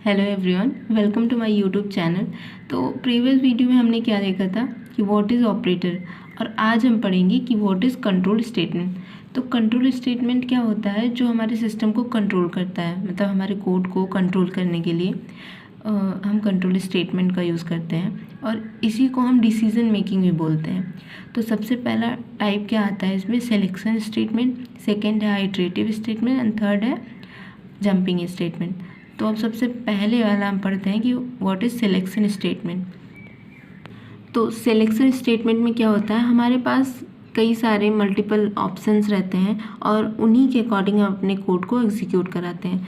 Hello everyone, welcome to my YouTube channel. तो previous video में हमने क्या देखा था कि व्हाट इज़ ऑपरेटर, और आज हम पढ़ेंगे कि व्हाट इज़ कंट्रोल स्टेटमेंट। तो कंट्रोल स्टेटमेंट क्या होता है? जो हमारे सिस्टम को कंट्रोल करता है, मतलब हमारे कोड को कंट्रोल करने के लिए हम कंट्रोल स्टेटमेंट का यूज़ करते हैं, और इसी को हम डिसीजन मेकिंग भी बोलते हैं। तो सबसे पहला टाइप क्या आता है इसमें? सिलेक्शन स्टेटमेंट, सेकेंड है आइटरेटिव स्टेटमेंट, एंड थर्ड है जंपिंग स्टेटमेंट। तो अब सबसे पहले वाला हम पढ़ते हैं कि व्हाट इज़ सिलेक्शन स्टेटमेंट। तो सिलेक्शन स्टेटमेंट में क्या होता है? हमारे पास कई सारे मल्टीपल ऑप्शंस रहते हैं और उन्हीं के अकॉर्डिंग हम अपने कोड को एग्जीक्यूट कराते हैं।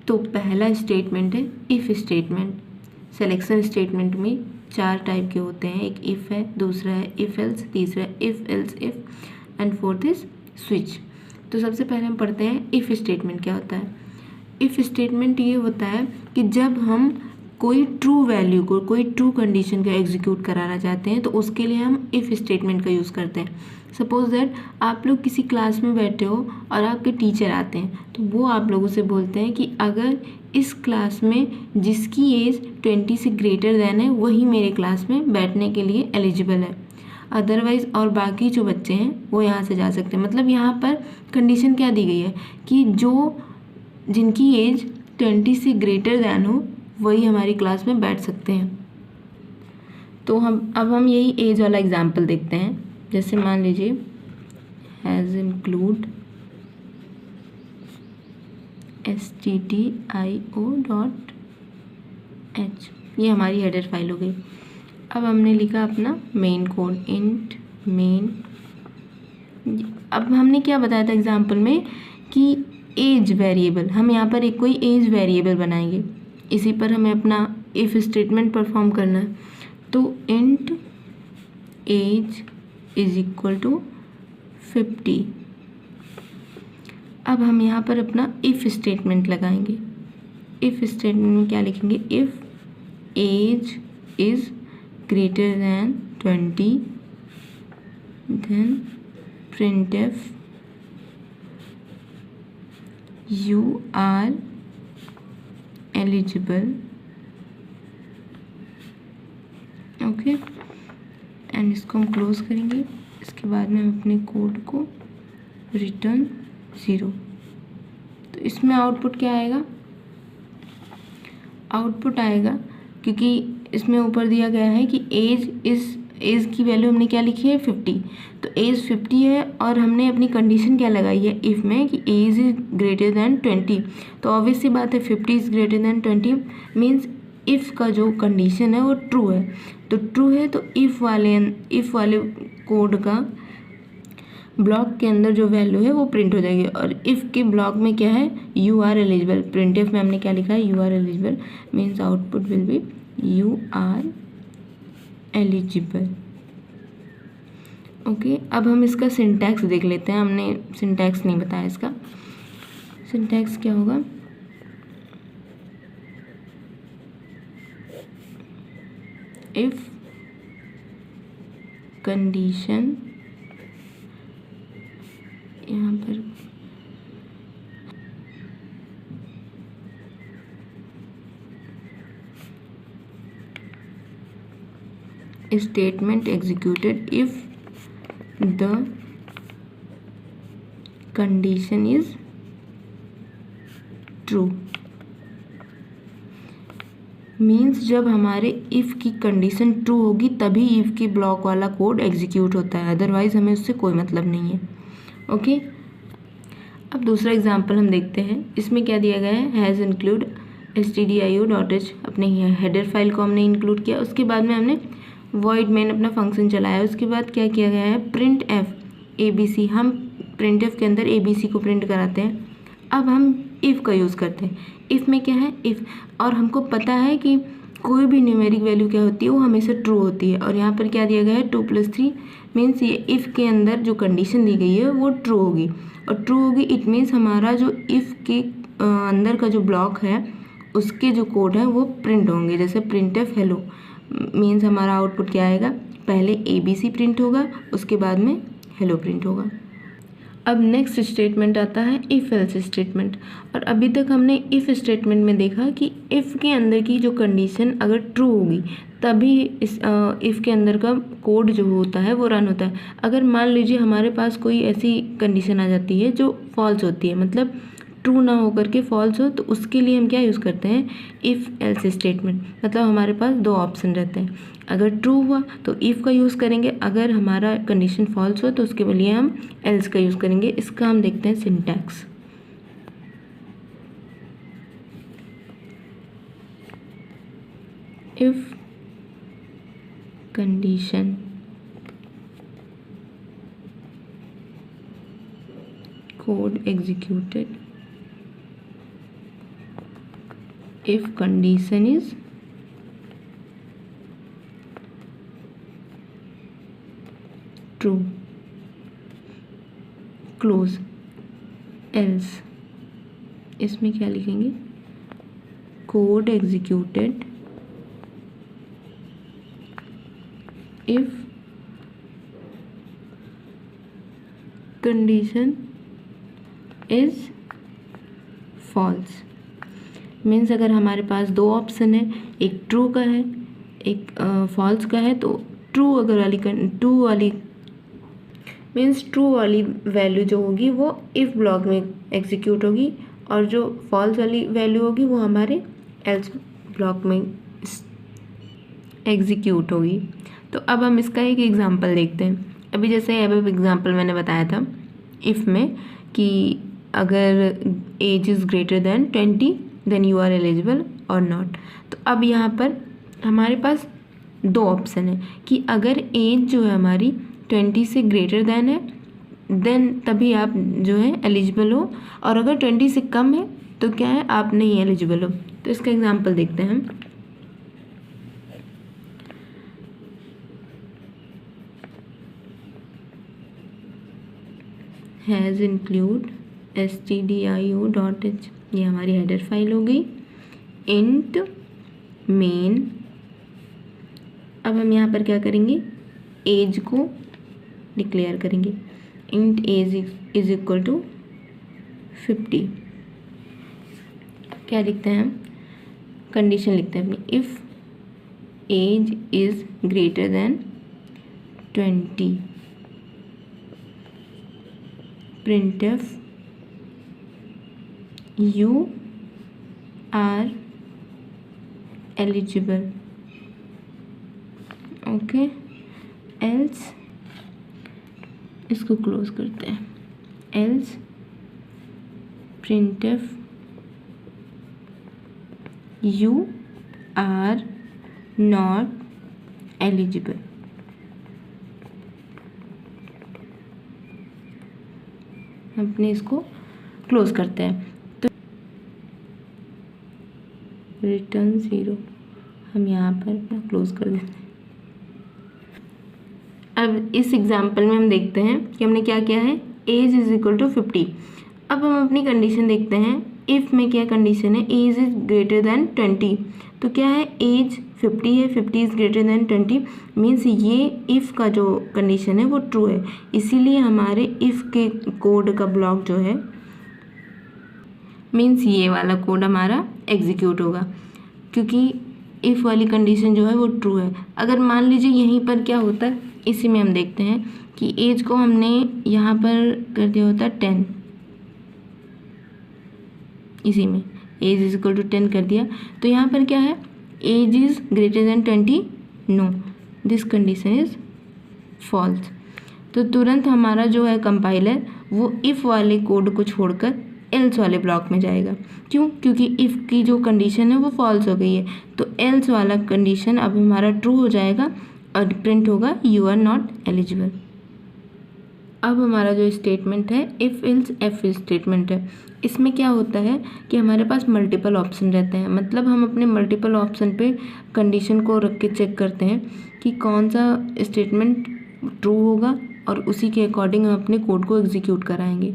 तो पहला स्टेटमेंट है इफ़ स्टेटमेंट। सिलेक्शन स्टेटमेंट में 4 टाइप के होते हैं। एक इफ़ है, दूसरा है इफ़ एल्स, तीसरा है if else if, and fourth is switch. तो सबसे पहले हम पढ़ते हैं इफ़ स्टेटमेंट क्या होता है। इफ़ स्टेटमेंट ये होता है कि जब हम कोई ट्रू वैल्यू को, कोई ट्रू कंडीशन का एग्जीक्यूट कराना चाहते हैं तो उसके लिए हम इफ़ स्टेटमेंट का यूज़ करते हैं। सपोज दैट आप लोग किसी क्लास में बैठे हो और आपके टीचर आते हैं, तो वो आप लोगों से बोलते हैं कि अगर इस क्लास में जिसकी एज 20 से ग्रेटर देन है वही मेरे क्लास में बैठने के लिए एलिजिबल है, अदरवाइज़ और बाकी जो बच्चे हैं वो यहाँ से जा सकते हैं। मतलब यहाँ पर कंडीशन क्या दी गई है कि जो जिनकी एज 20 से ग्रेटर दैन हो वही हमारी क्लास में बैठ सकते हैं। तो हम यही एज वाला एग्जाम्पल देखते हैं। जैसे मान लीजिए हैज़ इंक्लूड stdio.h, ये हमारी हेडर फाइल हो गई। अब हमने लिखा अपना मेन कोड, इंट मेन। अब हमने क्या बताया था एग्जाम्पल में कि एज वेरिएबल, हम यहाँ पर एक कोई एज वेरिएबल बनाएंगे, इसी पर हमें अपना इफ़ स्टेटमेंट परफॉर्म करना है। तो int age is equal to 50। अब हम यहाँ पर अपना इफ़ स्टेटमेंट लगाएंगे। इफ़ स्टेटमेंट में क्या लिखेंगे? If age is greater than 20 then printf you are eligible, okay, and इसको हम क्लोज करेंगे। इसके बाद में हम अपने कोड को रिटर्न 0। तो इसमें आउटपुट क्या आएगा? आउटपुट आएगा, क्योंकि इसमें ऊपर दिया गया है कि एज की वैल्यू हमने क्या लिखी है? 50। तो एज 50 है और हमने अपनी कंडीशन क्या लगाई है इफ़ में कि एज इज ग्रेटर दैन 20। तो ऑब्वियस सी बात है 50 is greater than 20 means if का जो कंडीशन है वो ट्रू है। तो ट्रू है तो इफ़ वाले कोड का ब्लॉक के अंदर जो वैल्यू है वो प्रिंट हो जाएगी। और इफ़ के ब्लॉक में क्या है? You are eligible. प्रिंटफ में हमने क्या लिखा है? You are eligible means output will be you are eligible. Okay, अब हम इसका सिंटैक्स देख लेते हैं। हमने सिंटैक्स नहीं बताया इसका। सिंटैक्स क्या होगा? इफ कंडीशन, यहाँ पर statement executed if the condition is true, means जब हमारे इफ़ की कंडीशन ट्रू होगी तभी इफ़ की ब्लॉक वाला कोड एग्जीक्यूट होता है, अदरवाइज़ हमें उससे कोई मतलब नहीं है। ओके, अब दूसरा एग्जांपल हम देखते हैं। इसमें क्या दिया गया है? हैज़ इंक्लूड stdio.h, अपने हेडर फाइल को हमने इंक्लूड किया। उसके बाद में हमने वॉइड मेन अपना फंक्शन चलाया। उसके बाद क्या किया गया है? प्रिंट एफ ABC, हम प्रिंट एफ के अंदर ABC को प्रिंट कराते हैं। अब हम इफ़ का यूज़ करते हैं। इफ़ में क्या है? इफ़, और हमको पता है कि कोई भी न्यूमेरिक वैल्यू क्या होती है वो हमेशा ट्रू होती है। और यहाँ पर क्या दिया गया है? 2 + 3 मीन्स ये इफ़ के अंदर जो कंडीशन दी गई है वो ट्रू होगी, और ट्रू होगी इट मीन्स हमारा जो इफ़ के अंदर का जो ब्लॉक है उसके जो कोड है वो प्रिंट होंगे। जैसे प्रिंट एफ हेलो मीन्स हमारा आउटपुट क्या आएगा? पहले ABC प्रिंट होगा, उसके बाद में हेलो प्रिंट होगा। अब नेक्स्ट स्टेटमेंट आता है इफ़ एल्स स्टेटमेंट। और अभी तक हमने इफ़ स्टेटमेंट में देखा कि इफ़ के अंदर की जो कंडीशन अगर ट्रू होगी तभी इस इफ़ के अंदर का कोड जो होता है वो रन होता है। अगर मान लीजिए हमारे पास कोई ऐसी कंडीशन आ जाती है जो फॉल्स होती है, मतलब ट्रू ना होकर के फॉल्स हो, तो उसके लिए हम क्या यूज़ करते हैं, इफ़ एल्स स्टेटमेंट। मतलब हमारे पास दो ऑप्शन रहते हैं, अगर ट्रू हुआ तो इफ़ का यूज़ करेंगे, अगर हमारा कंडीशन फॉल्स हो तो उसके लिए हम एल्स का यूज़ करेंगे। इसका हम देखते हैं syntax. If condition code executed, if condition is true, close, else। इसमें क्या लिखेंगे, code executed if condition is false। Means अगर हमारे पास दो ऑप्शन है, एक ट्रू का है एक फॉल्स का है, तो ट्रू वाली मीन्स ट्रू वाली वैल्यू जो होगी वो इफ़ ब्लॉक में एग्जीक्यूट होगी, और जो फॉल्स वाली वैल्यू होगी वो हमारे एल्स ब्लॉक में एग्जीक्यूट होगी। तो अब हम इसका एक एग्जांपल देखते हैं। अभी जैसे अब एग्जांपल मैंने बताया था इफ़ में कि अगर age is greater than 20 then you are eligible और नॉट। तो अब यहाँ पर हमारे पास दो ऑप्शन है कि अगर एज जो है हमारी 20 से ग्रेटर देन है देन तभी आप जो है एलिजिबल हो, और अगर 20 से कम है तो क्या है, आप नहीं एलिजिबल हो। तो इसका एग्जांपल देखते हैं हम। हैज़ इंक्लूड stdio.h, ये हमारी हेडर फाइल हो गई। इंट मेन, अब हम यहाँ पर क्या करेंगे, एज को डिक्लेयर करेंगे। Int age is equal to 50। क्या लिखते हैं हम, कंडीशन लिखते हैं अपनी, if age is greater than 20 printf you are eligible, okay. Else, इसको क्लोज करते हैं, else printf you are not eligible। अपने इसको क्लोज करते हैं, तो रिटर्न 0 हम यहाँ पर अपना क्लोज कर देते हैं। अब इस एग्जांपल में हम देखते हैं कि हमने क्या किया है, एज इज इक्वल टू 50। अब हम अपनी कंडीशन देखते हैं, इफ़ में क्या कंडीशन है, एज इज ग्रेटर देन 20। तो क्या है, एज 50 है, 50 इज़ ग्रेटर देन 20, मीन्स ये इफ़ का जो कंडीशन है वो ट्रू है। इसीलिए हमारे इफ़ के कोड का ब्लॉक जो है, मीन्स ये वाला कोड हमारा एग्जीक्यूट होगा, क्योंकि इफ़ वाली कंडीशन जो है वो ट्रू है। अगर मान लीजिए यहीं पर क्या होता है, इसी में हम देखते हैं कि एज को हमने यहाँ पर कर दिया होता 10, इसी में एज इज इक्वल टू 10 कर दिया, तो यहाँ पर क्या है, age is greater than 20, no, this condition is false. तो तुरंत हमारा जो है कंपाइलर वो इफ़ वाले कोड को छोड़कर एल्स वाले ब्लॉक में जाएगा। क्यों, क्योंकि इफ़ की जो कंडीशन है वो फॉल्स हो गई है, तो एल्स वाला कंडीशन अब हमारा ट्रू हो जाएगा और प्रिंट होगा यू आर नॉट एलिजिबल। अब हमारा जो स्टेटमेंट है इफ़ एल्स एफ स्टेटमेंट है, इसमें क्या होता है कि हमारे पास मल्टीपल ऑप्शन रहते हैं। मतलब हम अपने मल्टीपल ऑप्शन पे कंडीशन को रख के चेक करते हैं कि कौन सा स्टेटमेंट ट्रू होगा, और उसी के अकॉर्डिंग हम अपने कोड को एग्जीक्यूट कराएंगे।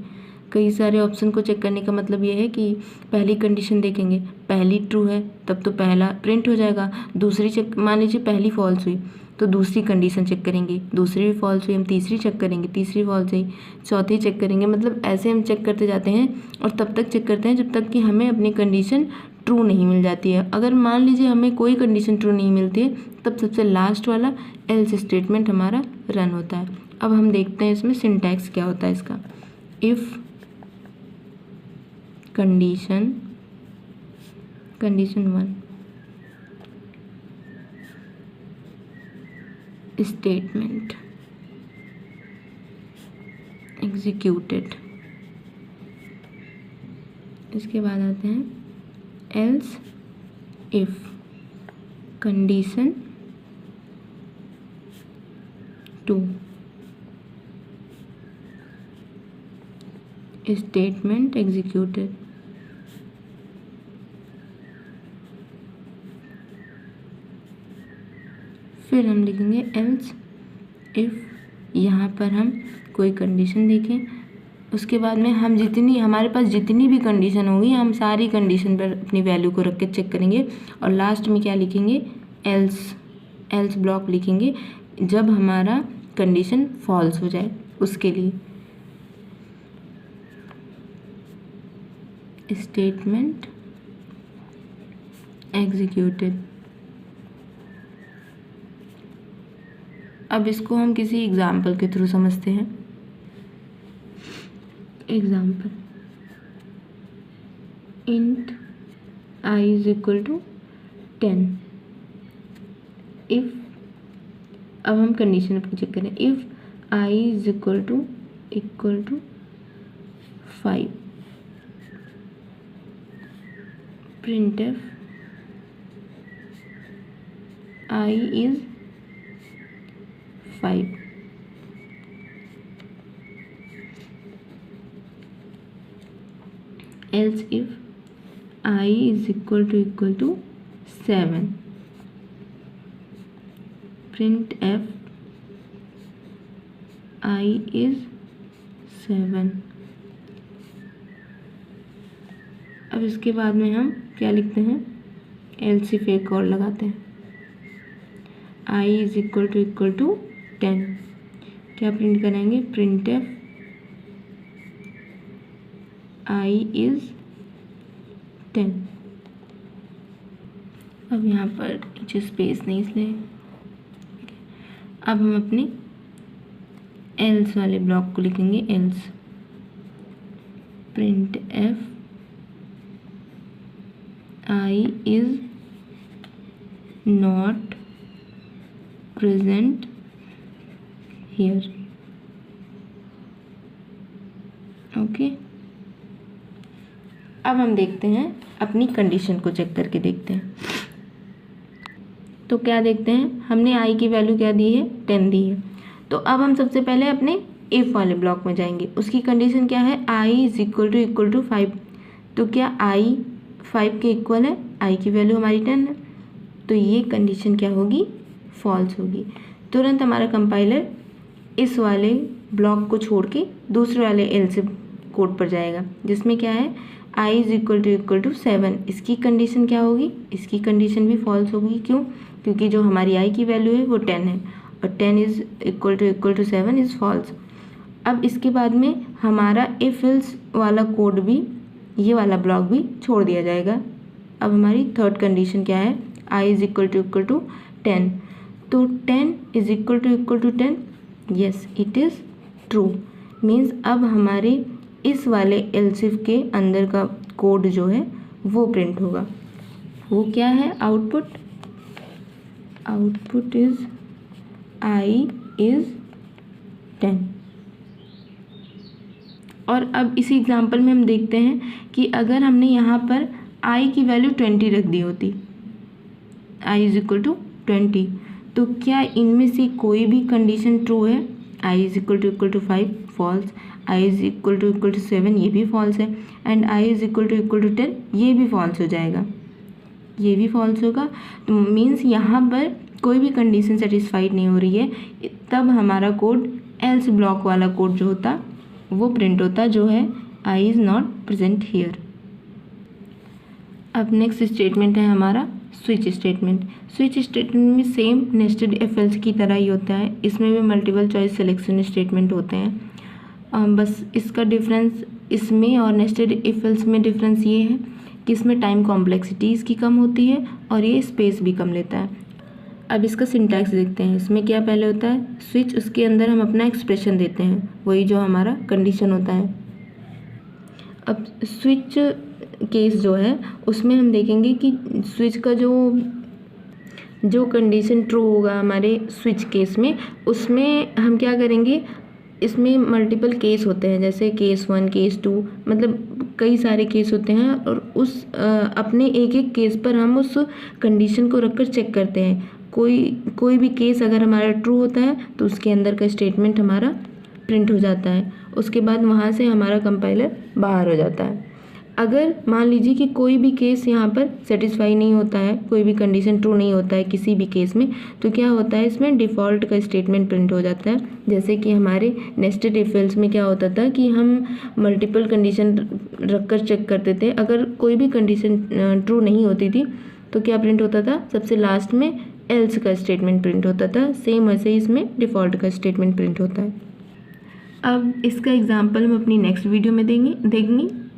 कई सारे ऑप्शन को चेक करने का मतलब ये है कि पहली कंडीशन देखेंगे, पहली ट्रू है तब तो पहला प्रिंट हो जाएगा, दूसरी चेक, मान लीजिए पहली फॉल्स हुई तो दूसरी कंडीशन चेक करेंगे, दूसरी भी फॉल्स हुई हम तीसरी चेक करेंगे, तीसरी फॉल्स हुई चौथी चेक करेंगे। मतलब ऐसे हम चेक करते जाते हैं और तब तक चेक करते हैं जब तक कि हमें अपनी कंडीशन ट्रू नहीं मिल जाती है। अगर मान लीजिए हमें कोई कंडीशन ट्रू नहीं मिलती है तब सबसे लास्ट वाला एल्स स्टेटमेंट हमारा रन होता है। अब हम देखते हैं इसमें सिंटैक्स क्या होता है इसका। इफ़ कंडीशन 1 स्टेटमेंट एग्जीक्यूटेड, इसके बाद आते हैं else if condition 2 statement executed. फिर हम लिखेंगे एल्स इफ़, यहाँ पर हम कोई कंडीशन देखें, उसके बाद में हम हमारे पास जितनी भी कंडीशन होगी हम सारी कंडीशन पर अपनी वैल्यू को रख के चेक करेंगे और लास्ट में क्या लिखेंगे, एल्स ब्लॉक लिखेंगे जब हमारा कंडीशन फॉल्स हो जाए उसके लिए। Statement executed. अब इसको हम किसी एग्जाम्पल के थ्रू समझते हैं। Example, int i is equal to 10। If, अब हम कंडीशन अपनी चेक करें। If i is equal to 5, printf i is 5। else if I is equal to 7, printf I is 7। अब इसके बाद में हम क्या लिखते हैं, else if एक और लगाते हैं, I is equal to 10। क्या प्रिंट करेंगे, printf I is 10। अब यहाँ पर नीचे स्पेस नहीं इसलिए। अब हम अपने एल्स वाले ब्लॉक को लिखेंगे, else printf I is not present here। Okay, अब हम देखते हैं अपनी कंडीशन को चेक करके देखते हैं। तो क्या देखते हैं, हमने i की वैल्यू क्या दी है, 10 दी है। तो अब हम सबसे पहले अपने इफ़ वाले ब्लॉक में जाएंगे। उसकी कंडीशन क्या है, i इज इक्वल टू 5। तो क्या i 5 के इक्वल है, i की वैल्यू हमारी 10 है, तो ये कंडीशन क्या होगी, फॉल्स होगी। तुरंत हमारा कंपाइलर इस वाले ब्लॉक को छोड़ के दूसरे वाले एल्स कोड पर जाएगा जिसमें क्या है, i इज इक्वल टू 7। इसकी कंडीशन क्या होगी, इसकी कंडीशन भी फॉल्स होगी। क्यों, क्योंकि जो हमारी i की वैल्यू है वो 10 है और 10 is equal to 7 is false. अब इसके बाद में हमारा इफ एल्स वाला कोड भी, ये वाला ब्लॉक भी छोड़ दिया जाएगा। अब हमारी थर्ड कंडीशन क्या है, i इज इक्वल टू 10। तो 10 is equal to 10, yes it is true. Means अब हमारे इस वाले एल्सिफ के अंदर का कोड जो है वो प्रिंट होगा। वो क्या है, आउटपुट इज i इज 10। और अब इसी एग्जांपल में हम देखते हैं कि अगर हमने यहाँ पर i की वैल्यू 20 रख दी होती, i इज इक्वल टू 20, तो क्या इनमें से कोई भी कंडीशन ट्रू है, i is equal to 5 false, i is equal to 7 ये भी फॉल्स है, and i is equal to 10 ये भी फॉल्स हो जाएगा, ये भी फॉल्स होगा। तो मीन्स यहाँ पर कोई भी कंडीशन सेटिस्फाइड नहीं हो रही है, तब हमारा कोड एल्स ब्लॉक वाला कोड जो होता वो प्रिंट होता, जो है i is not present here. अब नेक्स्ट स्टेटमेंट है हमारा स्विच स्टेटमेंट। स्विच स्टेटमेंट में सेम नेस्टेड इफ एल्स की तरह ही होता है, इसमें भी मल्टीपल चॉइस सिलेक्शन स्टेटमेंट होते हैं। बस इसका डिफरेंस इसमें और नेस्टेड इफ एल्स में डिफरेंस ये है कि इसमें टाइम कॉम्प्लेक्सिटी इसकी कम होती है और ये स्पेस भी कम लेता है। अब इसका सिंटैक्स देखते हैं। इसमें क्या पहले होता है स्विच, उसके अंदर हम अपना एक्सप्रेशन देते हैं, वही जो हमारा कंडीशन होता है। अब स्विच केस जो है उसमें हम देखेंगे कि स्विच का जो कंडीशन ट्रू होगा हमारे स्विच केस में, उसमें हम क्या करेंगे, इसमें मल्टीपल केस होते हैं, जैसे केस 1, केस 2, मतलब कई सारे केस होते हैं और उस अपने एक एक केस पर हम उस कंडीशन को रखकर चेक करते हैं। कोई भी केस अगर हमारा ट्रू होता है तो उसके अंदर का स्टेटमेंट हमारा प्रिंट हो जाता है, उसके बाद वहाँ से हमारा कंपाइलर बाहर हो जाता है। अगर मान लीजिए कि कोई भी केस यहाँ पर सेटिस्फाई नहीं होता है, कोई भी कंडीशन ट्रू नहीं होता है किसी भी केस में, तो क्या होता है इसमें डिफ़ॉल्ट का स्टेटमेंट प्रिंट हो जाता है। जैसे कि हमारे नेस्टेड इफ एल्स में क्या होता था कि हम मल्टीपल कंडीशन रखकर चेक करते थे, अगर कोई भी कंडीशन ट्रू नहीं होती थी तो क्या प्रिंट होता था, सबसे लास्ट में एल्स का स्टेटमेंट प्रिंट होता था। सेम वैसे ही इसमें डिफ़ॉल्ट का स्टेटमेंट प्रिंट होता है। अब इसका एग्जाम्पल हम अपनी नेक्स्ट वीडियो में देखेंगे।